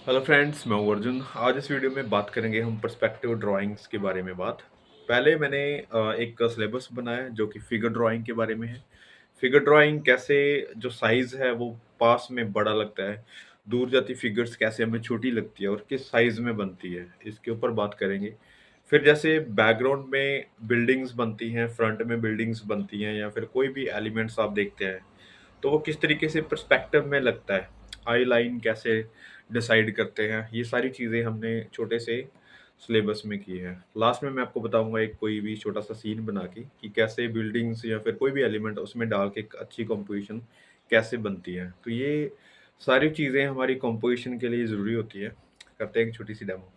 Hello friends, मैं हूं अर्जुन। आज इस वीडियो में बात करेंगे हम पर्सपेक्टिव ड्राइंग्स के बारे में बात। पहले मैंने एक सिलेबस बनाया है जो कि फिगर ड्राइंग के बारे में है। फिगर ड्राइंग कैसे जो साइज़ है वो पास में बड़ा लगता है, दूर जाती फिगर्स कैसे हमें छोटी लगती है और किस साइज़ में बनती है, इसके ऊपर बात करेंगे। फिर जैसे बैकग्राउंड में बिल्डिंग्स बनती हैं, फ्रंट में बिल्डिंग्स बनती हैं या फिर कोई भी एलिमेंट्स आप देखते हैं तो वो किस तरीके से पर्सपेक्टिव में लगता है, आई लाइन कैसे डिसाइड करते हैं, ये सारी चीज़ें हमने छोटे से सिलेबस में की है। लास्ट में मैं आपको बताऊंगा एक कोई भी छोटा सा सीन बना के कि कैसे बिल्डिंग्स या फिर कोई भी एलिमेंट उसमें डाल के एक अच्छी कंपोजिशन कैसे बनती है। तो ये सारी चीज़ें हमारी कंपोजिशन के लिए ज़रूरी होती है। करते हैं एक छोटी सी डेमो।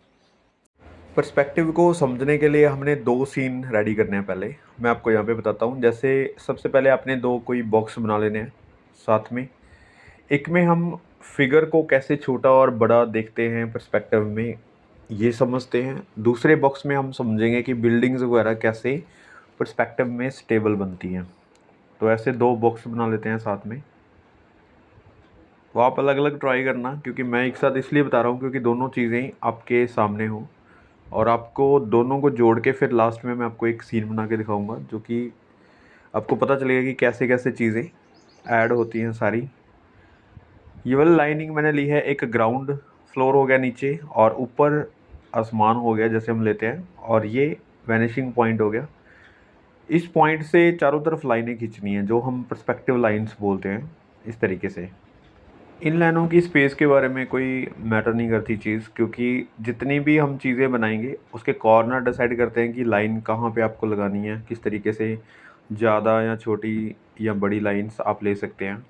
पर्सपेक्टिव को समझने के लिए हमने दो सीन रेडी करने हैं। पहले मैं आपको यहाँ पे बताता हूँ। जैसे सबसे पहले आपने दो कोई बॉक्स बना लेने हैं साथ में। एक में हम फिगर को कैसे छोटा और बड़ा देखते हैं पर्सपेक्टिव में, ये समझते हैं। दूसरे बॉक्स में हम समझेंगे कि बिल्डिंग्स वगैरह कैसे पर्सपेक्टिव में स्टेबल बनती हैं। तो ऐसे दो बॉक्स बना लेते हैं साथ में। तो आप अलग अलग ट्राई करना, क्योंकि मैं एक साथ इसलिए बता रहा हूँ क्योंकि दोनों चीज़ें आपके सामने हो और आपको दोनों को जोड़ के फिर लास्ट में मैं आपको एक सीन बना के दिखाऊंगा जो कि आपको पता चलेगा कि कैसे कैसे चीज़ें ऐड होती हैं सारी। ये वाली लाइनिंग मैंने ली है, एक ग्राउंड फ्लोर हो गया नीचे और ऊपर आसमान हो गया जैसे हम लेते हैं, और ये वैनिशिंग पॉइंट हो गया। इस पॉइंट से चारों तरफ लाइनें खींचनी है जो हम पर्सपेक्टिव लाइंस बोलते हैं, इस तरीके से। इन लाइनों की स्पेस के बारे में कोई मैटर नहीं करती चीज़, क्योंकि जितनी भी हम चीज़ें बनाएंगे उसके कॉर्नर डिसाइड करते हैं कि लाइन कहाँ पे आपको लगानी है, किस तरीके से ज़्यादा या छोटी या बड़ी लाइंस आप ले सकते हैं।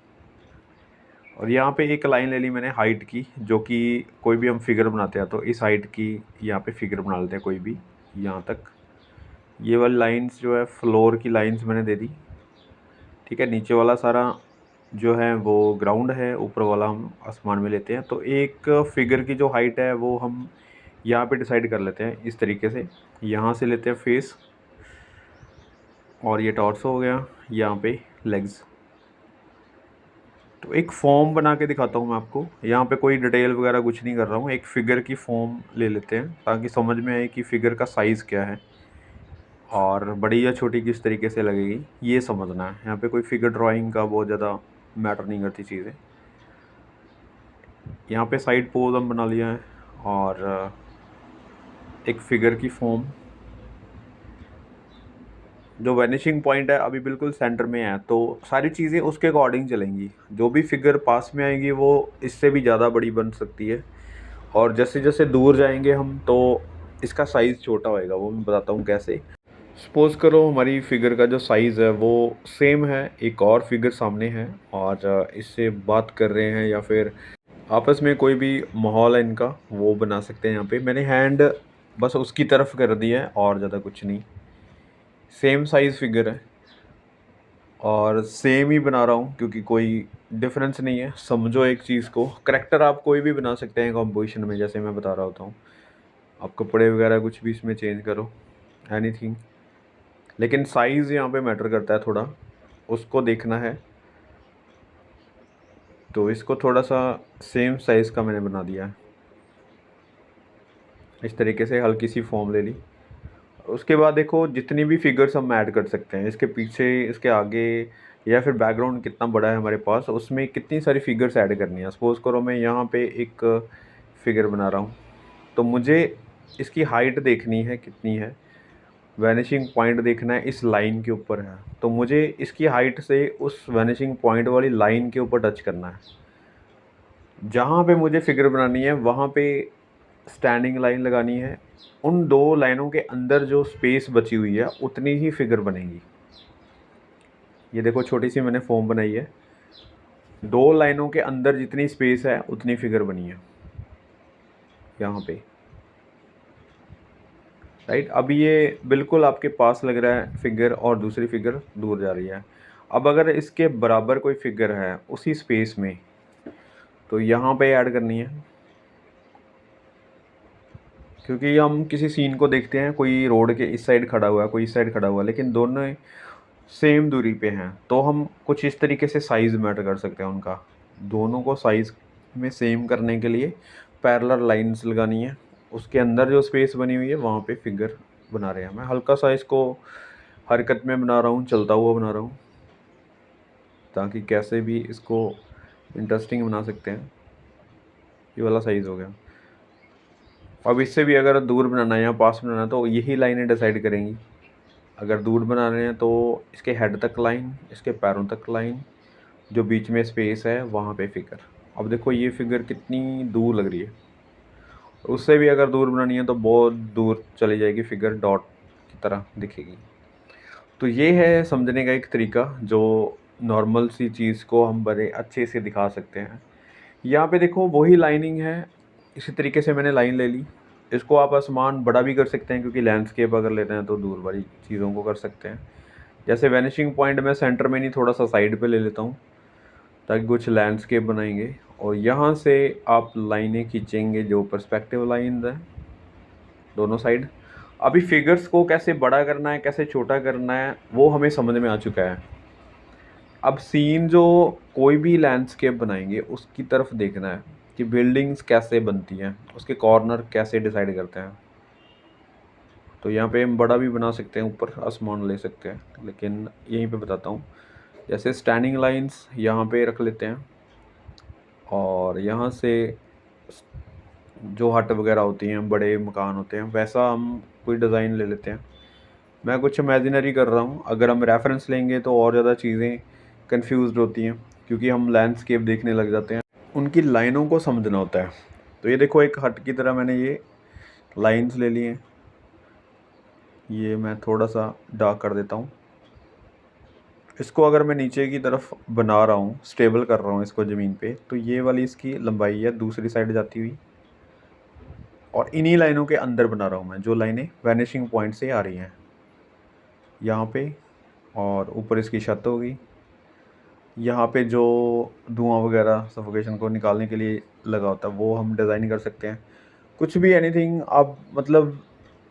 और यहाँ पे एक लाइन ले ली मैंने हाइट की, जो कि कोई भी हम फिगर बनाते हैं तो इस हाइट की यहाँ पे फिगर बना लेते हैं कोई भी, यहाँ तक। ये वाली लाइंस जो है फ्लोर की लाइंस मैंने दे दी, ठीक है। नीचे वाला सारा जो है वो ग्राउंड है, ऊपर वाला हम आसमान में लेते हैं। तो एक फिगर की जो हाइट है वो हम यहाँ पे डिसाइड कर लेते हैं इस तरीके से। यहाँ से लेते हैं फेस, और ये टॉर्सो हो गया, यहाँ पे लेग्स। तो एक फॉर्म बना के दिखाता हूँ मैं आपको। यहाँ पे कोई डिटेल वगैरह कुछ नहीं कर रहा हूँ, एक फ़िगर की फॉर्म ले लेते हैं ताकि समझ में आए कि फ़िगर का साइज़ क्या है और बड़ी या छोटी किस तरीके से लगेगी, ये समझना है। यहाँ पे कोई फ़िगर ड्राइंग का बहुत ज़्यादा मैटर नहीं करती चीज़ें। यहाँ पे साइड पोज हम बना लिया है और एक फ़िगर की फॉर्म। जो वैनिशिंग पॉइंट है अभी बिल्कुल सेंटर में है, तो सारी चीज़ें उसके अकॉर्डिंग चलेंगी। जो भी फिगर पास में आएगी वो इससे भी ज़्यादा बड़ी बन सकती है, और जैसे जैसे दूर जाएंगे हम तो इसका साइज़ छोटा होएगा। वो मैं बताता हूँ कैसे। सपोज़ करो हमारी फिगर का जो साइज़ है वो सेम है, एक और फिगर सामने है और इससे बात कर रहे हैं या फिर आपस में कोई भी माहौल है इनका, वो बना सकते हैं। यहाँ पे मैंने हैंड बस उसकी तरफ कर दिया है और ज़्यादा कुछ नहीं। सेम साइज़ फिगर है और सेम ही बना रहा हूँ क्योंकि कोई डिफरेंस नहीं है। समझो एक चीज़ को, करेक्टर आप कोई भी बना सकते हैं कंपोजिशन में, जैसे मैं बता रहा होता हूँ। आप कपड़े वगैरह कुछ भी इसमें चेंज करो, एनीथिंग। लेकिन साइज़ यहाँ पे मैटर करता है थोड़ा, उसको देखना है। तो इसको थोड़ा सा सेम साइज़ का मैंने बना दिया है, इस तरीके से हल्की सी फॉर्म ले ली। उसके बाद देखो जितनी भी फिगर्स हम ऐड कर सकते हैं, इसके पीछे इसके आगे या फिर बैकग्राउंड कितना बड़ा है हमारे पास, उसमें कितनी सारी फिगर्स ऐड करनी है। सपोज़ करो मैं यहाँ पे एक फिगर बना रहा हूँ, तो मुझे इसकी हाइट देखनी है कितनी है, वैनिशिंग पॉइंट देखना है इस लाइन के ऊपर है, तो मुझे इसकी हाइट से उस वैनिशिंग पॉइंट वाली लाइन के ऊपर टच करना है। जहाँ पे मुझे फिगर बनानी है वहाँ पे स्टैंडिंग लाइन लगानी है। उन दो लाइनों के अंदर जो स्पेस बची हुई है उतनी ही फिगर बनेगी। ये देखो छोटी सी मैंने फॉर्म बनाई है, दो लाइनों के अंदर जितनी स्पेस है उतनी फिगर बनी है यहाँ पे, राइट। अब ये बिल्कुल आपके पास लग रहा है फिगर और दूसरी फिगर दूर जा रही है। अब अगर इसके बराबर कोई फिगर है उसी स्पेस में, तो यहाँ पे ऐड करनी है। क्योंकि हम किसी सीन को देखते हैं, कोई रोड के इस साइड खड़ा हुआ है, कोई इस साइड खड़ा हुआ है, लेकिन दोनों सेम दूरी पे हैं, तो हम कुछ इस तरीके से साइज़ मैटर कर सकते हैं उनका। दोनों को साइज़ में सेम करने के लिए पैरेलल लाइंस लगानी है, उसके अंदर जो स्पेस बनी हुई है वहाँ पे फिगर बना रहे हैं। मैं हल्का सा इसको हरकत में बना रहा हूँ, चलता हुआ बना रहा हूँ, ताकि कैसे भी इसको इंटरेस्टिंग बना सकते हैं। ये वाला साइज़ हो गया। अब इससे भी अगर दूर बनाना है या पास बनाना है तो यही लाइनें डिसाइड करेंगी। अगर दूर बना रहे हैं तो इसके हेड तक लाइन, इसके पैरों तक लाइन, जो बीच में स्पेस है वहाँ पे फिगर। अब देखो ये फिगर कितनी दूर लग रही है। उससे भी अगर दूर बनानी है तो बहुत दूर चली जाएगी, फिगर डॉट की तरह दिखेगी। तो ये है समझने का एक तरीका, जो नॉर्मल सी चीज़ को हम बड़े अच्छे से दिखा सकते हैं। यहाँ पे देखो वही लाइनिंग है, इसी तरीके से मैंने लाइन ले ली। इसको आप आसमान बड़ा भी कर सकते हैं, क्योंकि लैंडस्केप अगर लेते हैं तो दूर वाली चीज़ों को कर सकते हैं। जैसे वैनिशिंग पॉइंट मैं सेंटर में नहीं, थोड़ा सा साइड पे ले लेता हूँ, ताकि कुछ लैंडस्केप बनाएंगे। और यहाँ से आप लाइनें खींचेंगे जो पर्सपेक्टिव लाइन्स हैं दोनों साइड। अभी फिगर्स को कैसे बड़ा करना है, कैसे छोटा करना है, वो हमें समझ में आ चुका है। अब सीन जो कोई भी लैंडस्केप बनाएंगे उसकी तरफ देखना है कि बिल्डिंग्स कैसे बनती हैं, उसके कॉर्नर कैसे डिसाइड करते हैं। तो यहाँ पे हम बड़ा भी बना सकते हैं, ऊपर आसमान ले सकते हैं, लेकिन यहीं पे बताता हूँ। जैसे स्टैंडिंग लाइंस यहाँ पे रख लेते हैं, और यहाँ से जो हट वगैरह होती हैं, बड़े मकान होते हैं, वैसा हम कोई डिज़ाइन ले लेते हैं। मैं कुछ इमेजिनरी कर रहा हूँ, अगर हम रेफरेंस लेंगे तो और ज़्यादा चीज़ें कंफ्यूज्ड होती हैं, क्योंकि हम लैंडस्केप देखने लग जाते हैं, उनकी लाइनों को समझना होता है। तो ये देखो एक हट की तरह मैंने ये लाइंस ले लिए हैं। ये मैं थोड़ा सा डार्क कर देता हूँ। इसको अगर मैं नीचे की तरफ बना रहा हूँ, स्टेबल कर रहा हूँ इसको ज़मीन पे, तो ये वाली इसकी लंबाई है दूसरी साइड जाती हुई, और इन्हीं लाइनों के अंदर बना रहा हूँ मैं, जो लाइनें वैनिशिंग पॉइंट से आ रही हैं यहाँ पे। और ऊपर इसकी छत होगी। यहाँ पे जो धुआं वगैरह सफोकेशन को निकालने के लिए लगा होता है वो हम डिज़ाइन कर सकते हैं। कुछ भी, एनीथिंग आप, मतलब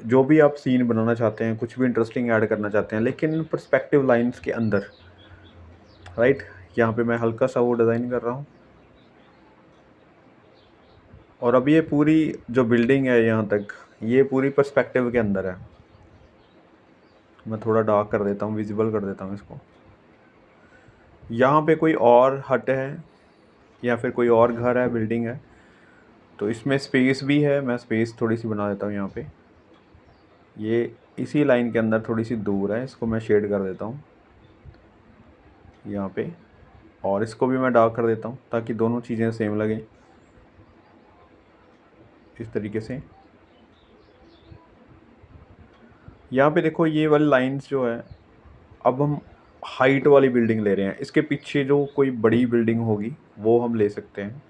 जो भी आप सीन बनाना चाहते हैं, कुछ भी इंटरेस्टिंग ऐड करना चाहते हैं, लेकिन पर्सपेक्टिव लाइंस के अंदर, राइट। यहाँ पे मैं हल्का सा वो डिज़ाइन कर रहा हूँ। और अब ये पूरी जो बिल्डिंग है यहाँ तक, ये पूरी पर्सपेक्टिव के अंदर है। मैं थोड़ा डार्क कर देता हूँ, विजिबल कर देता हूँ इसको। यहाँ पे कोई और हट है या फिर कोई और घर है, बिल्डिंग है, तो इसमें स्पेस भी है। मैं स्पेस थोड़ी सी बना देता हूँ यहाँ पे। ये इसी लाइन के अंदर थोड़ी सी दूर है, इसको मैं शेड कर देता हूँ यहाँ पे। और इसको भी मैं डार्क कर देता हूँ, ताकि दोनों चीज़ें सेम लगें, इस तरीके से। यहाँ पे देखो ये वाली लाइंस जो है, अब हम हाइट वाली बिल्डिंग ले रहे हैं, इसके पीछे जो कोई बड़ी बिल्डिंग होगी वो हम ले सकते हैं।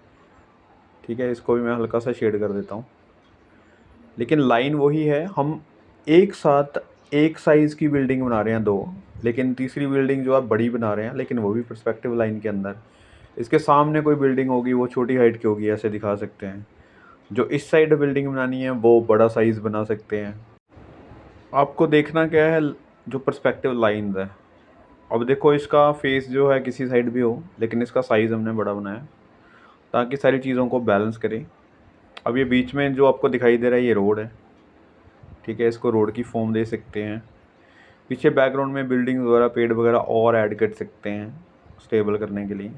ठीक है, इसको भी मैं हल्का सा शेड कर देता हूँ, लेकिन लाइन वही है। हम एक साथ एक साइज़ की बिल्डिंग बना रहे हैं दो, लेकिन तीसरी बिल्डिंग जो आप बड़ी बना रहे हैं, लेकिन वो भी पर्सपेक्टिव लाइन के अंदर। इसके सामने कोई बिल्डिंग होगी, वो छोटी हाइट की होगी, ऐसे दिखा सकते हैं। जो इस साइड बिल्डिंग बनानी है वो बड़ा साइज़ बना सकते हैं। आपको देखना क्या है, जो पर्सपेक्टिव लाइन है। अब देखो इसका फेस जो है किसी साइड भी हो, लेकिन इसका साइज़ हमने बड़ा बनाया, ताकि सारी चीज़ों को बैलेंस करें। अब ये बीच में जो आपको दिखाई दे रहा है, ये रोड है। ठीक है, इसको रोड की फॉर्म दे सकते हैं। पीछे बैकग्राउंड में बिल्डिंग वगैरह, पेड़ वगैरह और ऐड कर सकते हैं स्टेबल करने के लिए।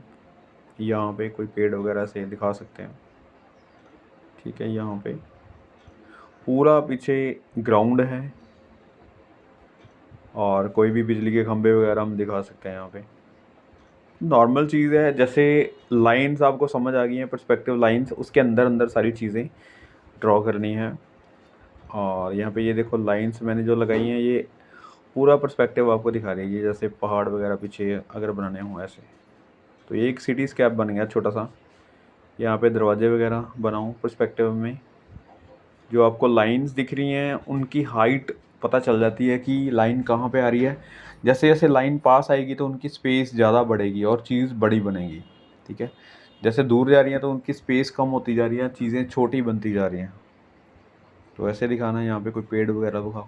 यहाँ पे कोई पेड़ वगैरह से दिखा सकते हैं। ठीक है, यहाँ पे पूरा पीछे ग्राउंड है, और कोई भी बिजली के खंभे वगैरह हम दिखा सकते हैं यहाँ पे। नॉर्मल चीज़ है, जैसे लाइंस आपको समझ आ गई हैं, पर्सपेक्टिव लाइंस, उसके अंदर अंदर सारी चीज़ें ड्रॉ करनी है। और यहाँ पे ये देखो लाइंस मैंने जो लगाई हैं, ये पूरा पर्सपेक्टिव आपको दिखा रही है। जैसे पहाड़ वगैरह पीछे अगर बनाने हों ऐसे, तो ये एक सिटी स्कैप बन गया छोटा सा। यहाँ पे दरवाजे वगैरह बनाऊँ पर्सपेक्टिव में, जो आपको लाइंस दिख रही हैं उनकी हाइट पता चल जाती है कि लाइन कहाँ पे आ रही है। जैसे जैसे लाइन पास आएगी तो उनकी स्पेस ज़्यादा बढ़ेगी और चीज़ बड़ी बनेगी। ठीक है, जैसे दूर जा रही है तो उनकी स्पेस कम होती जा रही है, चीज़ें छोटी बनती जा रही हैं। तो ऐसे दिखाना है। यहाँ पे कोई पेड़ वगैरह दिखाओ,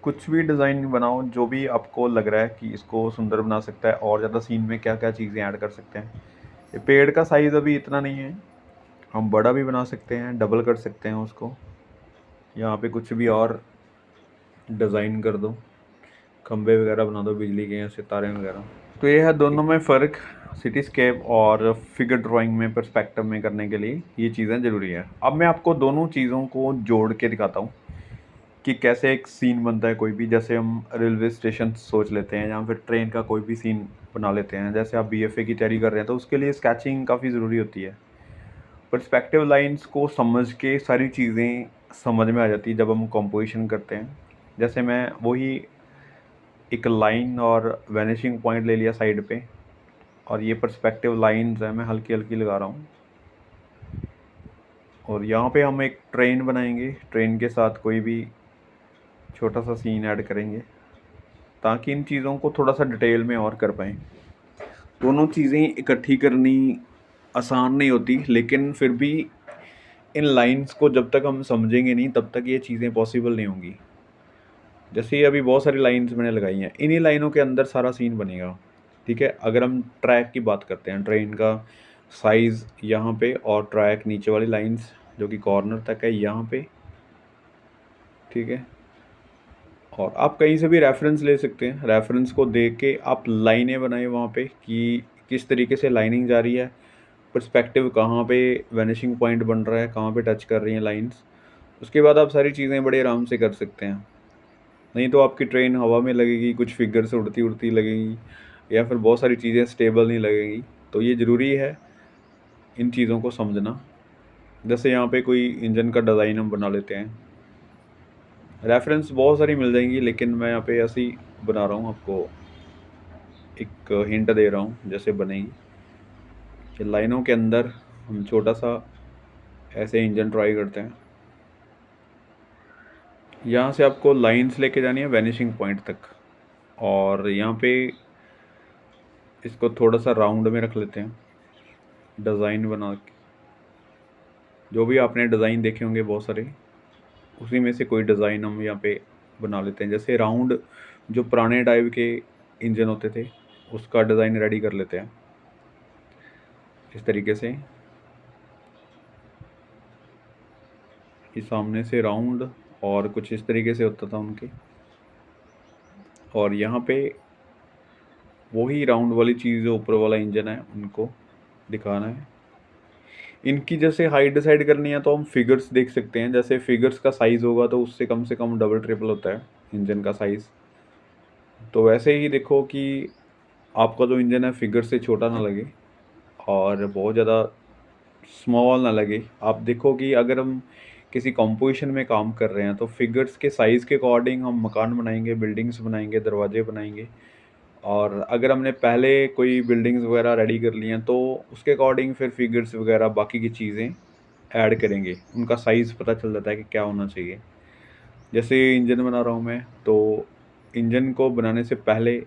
कुछ भी डिज़ाइन बनाओ जो भी आपको लग रहा है कि इसको सुंदर बना सकता है, और ज़्यादा सीन में क्या क्या चीज़ें ऐड कर सकते हैं। ये पेड़ का साइज़ अभी इतना नहीं है, हम बड़ा भी बना सकते हैं, डबल कर सकते हैं उसको। यहाँ पे कुछ भी और डिज़ाइन कर दो, खंबे वगैरह बना दो बिजली के, ऐसे तारे वगैरह। तो ये है दोनों में फ़र्क, सिटीस्केप और फिगर ड्राइंग में पर्सपेक्टिव में करने के लिए ये चीज़ें ज़रूरी है। अब मैं आपको दोनों चीज़ों को जोड़ के दिखाता हूँ कि कैसे एक सीन बनता है कोई भी। जैसे हम रेलवे स्टेशन सोच लेते हैं या फिर ट्रेन का कोई भी सीन बना लेते हैं। जैसे आप बीएफए की तैयारी कर रहे हैं तो उसके लिए स्केचिंग काफ़ी ज़रूरी होती है। पर्सपेक्टिव लाइंस को समझ के सारी चीज़ें समझ में आ जाती है जब हम कंपोजिशन करते हैं। जैसे मैं वही एक लाइन और वैनिशिंग पॉइंट ले लिया साइड पे, और ये पर्सपेक्टिव लाइंस है, मैं हल्की हल्की लगा रहा हूँ। और यहाँ पे हम एक ट्रेन बनाएंगे, ट्रेन के साथ कोई भी छोटा सा सीन ऐड करेंगे ताकि इन चीज़ों को थोड़ा सा डिटेल में और कर पाएँ। दोनों चीज़ें इकट्ठी करनी आसान नहीं होती, लेकिन फिर भी इन लाइंस को जब तक हम समझेंगे नहीं तब तक ये चीज़ें पॉसिबल नहीं होंगी। जैसे ये अभी बहुत सारी लाइंस मैंने लगाई हैं, इन्हीं लाइनों के अंदर सारा सीन बनेगा। ठीक है, अगर हम ट्रैक की बात करते हैं, ट्रेन का साइज़ यहाँ पे और ट्रैक नीचे वाली लाइंस जो कि कॉर्नर तक है यहाँ पे। ठीक है, और आप कहीं से भी रेफरेंस ले सकते हैं, रेफरेंस को देख के आप लाइनें बनाएं वहाँ पे कि किस तरीके से लाइनिंग जा रही है, पर्सपेक्टिव कहाँ पे वैनिशिंग पॉइंट बन रहा है, कहाँ पे टच कर रही हैं लाइंस। उसके बाद आप सारी चीज़ें बड़े आराम से कर सकते हैं। नहीं तो आपकी ट्रेन हवा में लगेगी, कुछ फिगर्स उड़ती उड़ती लगेंगी, या फिर बहुत सारी चीज़ें स्टेबल नहीं लगेंगी। तो ये ज़रूरी है इन चीज़ों को समझना। जैसे यहाँ पे कोई इंजन का डिज़ाइन हम बना लेते हैं, रेफरेंस बहुत सारी मिल जाएंगी, लेकिन मैं यहाँ पे ऐसे ही बना रहा हूँ, आपको एक हिंट दे रहा हूँ जैसे बनेगी। कि लाइनों के अंदर हम छोटा सा ऐसे इंजन ट्राई करते हैं। यहाँ से आपको लाइंस लेके जानी है वैनिशिंग पॉइंट तक, और यहाँ पे इसको थोड़ा सा राउंड में रख लेते हैं डिज़ाइन बना के। जो भी आपने डिज़ाइन देखे होंगे बहुत सारे, उसी में से कोई डिज़ाइन हम यहाँ पे बना लेते हैं। जैसे राउंड जो पुराने टाइप के इंजन होते थे उसका डिज़ाइन रेडी कर लेते हैं इस तरीके से। ये सामने से राउंड और कुछ इस तरीके से होता था उनके, और यहाँ पे वही राउंड वाली चीज़ जो ऊपर वाला इंजन है उनको दिखाना है। इनकी जैसे हाइट डिसाइड करनी है तो हम फिगर्स देख सकते हैं। जैसे फिगर्स का साइज़ होगा तो उससे कम से कम डबल ट्रिपल होता है इंजन का साइज़। तो वैसे ही देखो कि आपका जो इंजन है फिगर से छोटा ना लगे और बहुत ज़्यादा स्मॉल ना लगे। आप देखो कि अगर हम किसी कंपोजिशन में काम कर रहे हैं तो फिगर्स के साइज़ के अकॉर्डिंग हम मकान बनाएंगे, बिल्डिंग्स बनाएंगे, दरवाजे बनाएंगे। और अगर हमने पहले कोई बिल्डिंग्स वगैरह रेडी कर ली हैं तो उसके अकॉर्डिंग फिर फिगर्स वगैरह बाकी की चीज़ें ऐड करेंगे, उनका साइज़ पता चल जाता है कि क्या होना चाहिए। जैसे इंजन बना रहा हूँ मैं, तो इंजन को बनाने से पहले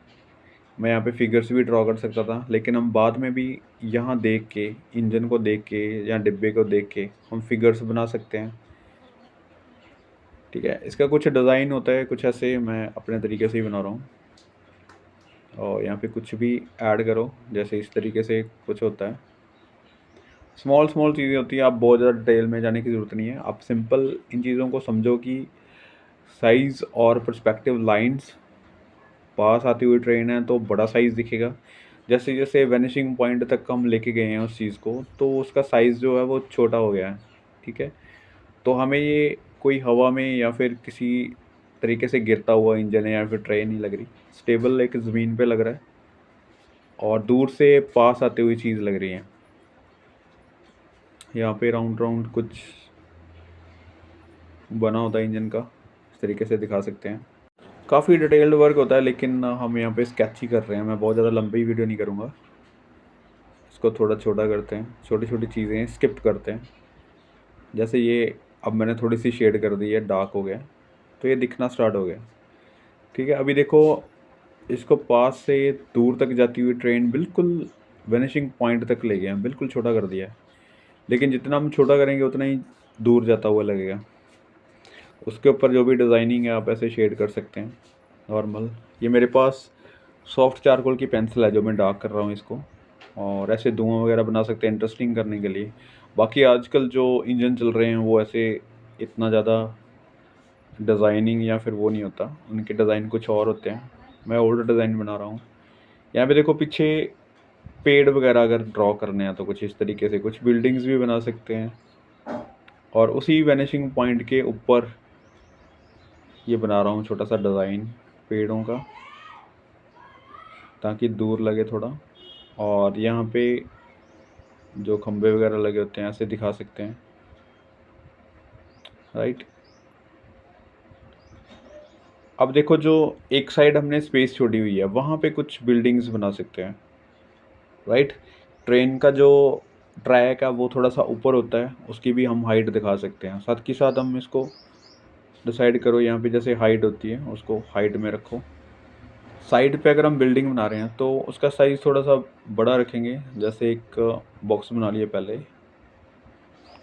मैं यहाँ पे फिगर्स भी ड्रॉ कर सकता था, लेकिन हम बाद में भी यहाँ देख के, इंजन को देख के या डिब्बे को देख के हम फिगर्स बना सकते हैं। ठीक है, इसका कुछ डिज़ाइन होता है, कुछ ऐसे मैं अपने तरीके से ही बना रहा हूँ। और यहाँ पे कुछ भी ऐड करो, जैसे इस तरीके से कुछ होता है। स्मॉल स्मॉल चीज़ें होती हैं, आप बहुत ज़्यादा डिटेल में जाने की ज़रूरत नहीं है। आप सिंपल इन चीज़ों को समझो कि साइज़ और पर्सपेक्टिव लाइंस पास आती हुई ट्रेन है तो बड़ा साइज़ दिखेगा। जैसे जैसे वैनिशिंग पॉइंट तक हम लेके गए हैं उस चीज़ को, तो उसका साइज़ जो है वो छोटा हो गया है। ठीक है, तो हमें ये कोई हवा में या फिर किसी तरीके से गिरता हुआ इंजन है या फिर ट्रेन नहीं लग रही, स्टेबल एक ज़मीन पे लग रहा है और दूर से पास आती हुई चीज़ लग रही है। यहाँ पे राउंड राउंड कुछ बना होता है इंजन का, इस तरीके से दिखा सकते हैं। काफ़ी डिटेल्ड वर्क होता है, लेकिन हम यहाँ पे स्केच ही कर रहे हैं। मैं बहुत ज़्यादा लंबी वीडियो नहीं करूँगा, इसको थोड़ा छोटा करते हैं, छोटी छोटी चीज़ें स्किप करते हैं। जैसे ये अब मैंने थोड़ी सी शेड कर दी है, डार्क हो गया तो ये दिखना स्टार्ट हो गया। ठीक है, अभी देखो इसको पास से दूर तक जाती हुई ट्रेन बिल्कुल वैनिशिंग पॉइंट तक ले गए हैं, बिल्कुल छोटा कर दिया है। लेकिन जितना हम छोटा करेंगे उतना ही दूर जाता हुआ लगेगा। उसके ऊपर जो भी डिज़ाइनिंग है आप ऐसे शेड कर सकते हैं नॉर्मल। ये मेरे पास सॉफ्ट चारकोल की पेंसिल है जो मैं डार्क कर रहा हूँ इसको, और ऐसे धुआं वगैरह बना सकते हैं इंटरेस्टिंग करने के लिए। बाकी आजकल जो इंजन चल रहे हैं वो ऐसे इतना ज़्यादा डिज़ाइनिंग या फिर वो नहीं होता, उनके डिज़ाइन कुछ और होते हैं। मैं ओल्ड डिज़ाइन बना रहा हूँ। यहाँ पे देखो पीछे पेड़ वगैरह अगर ड्रॉ करने हैं तो कुछ इस तरीके से कुछ बिल्डिंग्स भी बना सकते हैं, और उसी वैनिशिंग पॉइंट के ऊपर ये बना रहा हूँ छोटा सा डिज़ाइन पेड़ों का, ताकि दूर लगे थोड़ा। और यहाँ पे जो खंबे वगैरह लगे होते हैं ऐसे दिखा सकते हैं, राइट। अब देखो जो एक साइड हमने स्पेस छोड़ी हुई है वहाँ पे कुछ बिल्डिंग्स बना सकते हैं, राइट। ट्रेन का जो ट्रैक है वो थोड़ा सा ऊपर होता है, उसकी भी हम हाइट दिखा सकते हैं। साथ के साथ हम इसको डिसाइड करो, यहाँ पे जैसे हाइट होती है उसको हाइट में रखो। साइड पे अगर हम बिल्डिंग बना रहे हैं तो उसका साइज़ थोड़ा सा बड़ा रखेंगे। जैसे एक बॉक्स बना लिए पहले,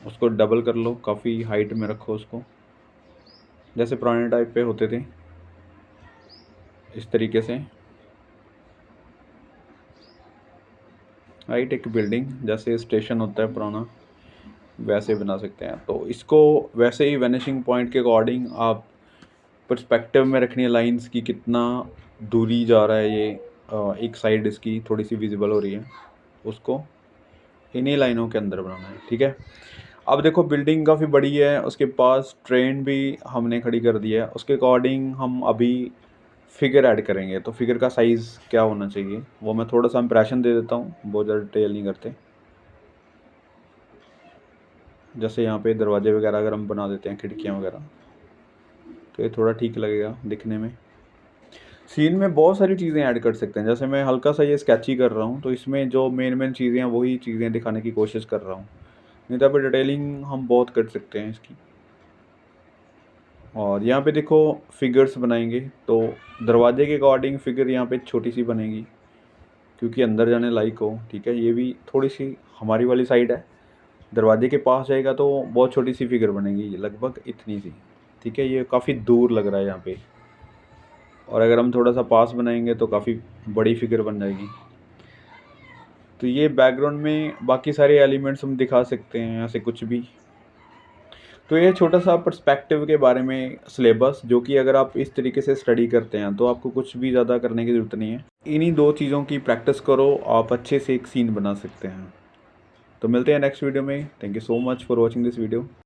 उसको डबल कर लो, काफ़ी हाइट में रखो उसको, जैसे पुराने टाइप पे होते थे इस तरीके से, राइट। एक बिल्डिंग जैसे स्टेशन होता है पुराना वैसे बना सकते हैं। तो इसको वैसे ही वैनिशिंग पॉइंट के अकॉर्डिंग आप पर्सपेक्टिव में रखनी है लाइंस की, कितना दूरी जा रहा है ये, एक साइड इसकी थोड़ी सी विजिबल हो रही है, उसको इन्हीं लाइनों के अंदर बनाना है, ठीक है। अब देखो बिल्डिंग काफ़ी बड़ी है, उसके पास ट्रेन भी हमने खड़ी कर दी है, उसके अकॉर्डिंग हम अभी फिगर ऐड करेंगे। तो फिगर का साइज़ क्या होना चाहिए वो मैं थोड़ा सा इंप्रेशन दे देता हूँ, बहुत ज़्यादा डिटेल नहीं करते। जैसे यहाँ पे दरवाजे वगैरह अगर हम बना देते हैं, खिड़कियाँ वगैरह, तो ये थोड़ा ठीक लगेगा दिखने में। सीन में बहुत सारी चीज़ें ऐड कर सकते हैं, जैसे मैं हल्का सा ये स्केच ही कर रहा हूँ, तो इसमें जो मेन चीज़ें हैं वही चीज़ें दिखाने की कोशिश कर रहा हूँ, नहीं तो यहाँ पे डिटेलिंग हम बहुत कर सकते हैं इसकी। और यहाँ पे देखो फिगर्स बनाएंगे तो दरवाजे के अकॉर्डिंग फिगर यहाँ पे छोटी सी बनेगी, क्योंकि अंदर जाने लायक हो, ठीक है। ये भी थोड़ी सी हमारी वाली साइड है, दरवाजे के पास जाएगा तो बहुत छोटी सी फिगर बनेगी, लगभग इतनी सी, ठीक है। ये काफ़ी दूर लग रहा है यहाँ पे, और अगर हम थोड़ा सा पास बनाएंगे तो काफ़ी बड़ी फिगर बन जाएगी। तो ये बैकग्राउंड में बाकी सारे एलिमेंट्स हम दिखा सकते हैं ऐसे कुछ भी। तो ये छोटा सा पर्सपेक्टिव के बारे में सिलेबस, जो कि अगर आप इस तरीके से स्टडी करते हैं तो आपको कुछ भी ज़्यादा करने की ज़रूरत नहीं है। इन्हीं दो चीज़ों की प्रैक्टिस करो, आप अच्छे से एक सीन बना सकते हैं। तो मिलते हैं नेक्स्ट वीडियो में। Thank you so much for watching this video.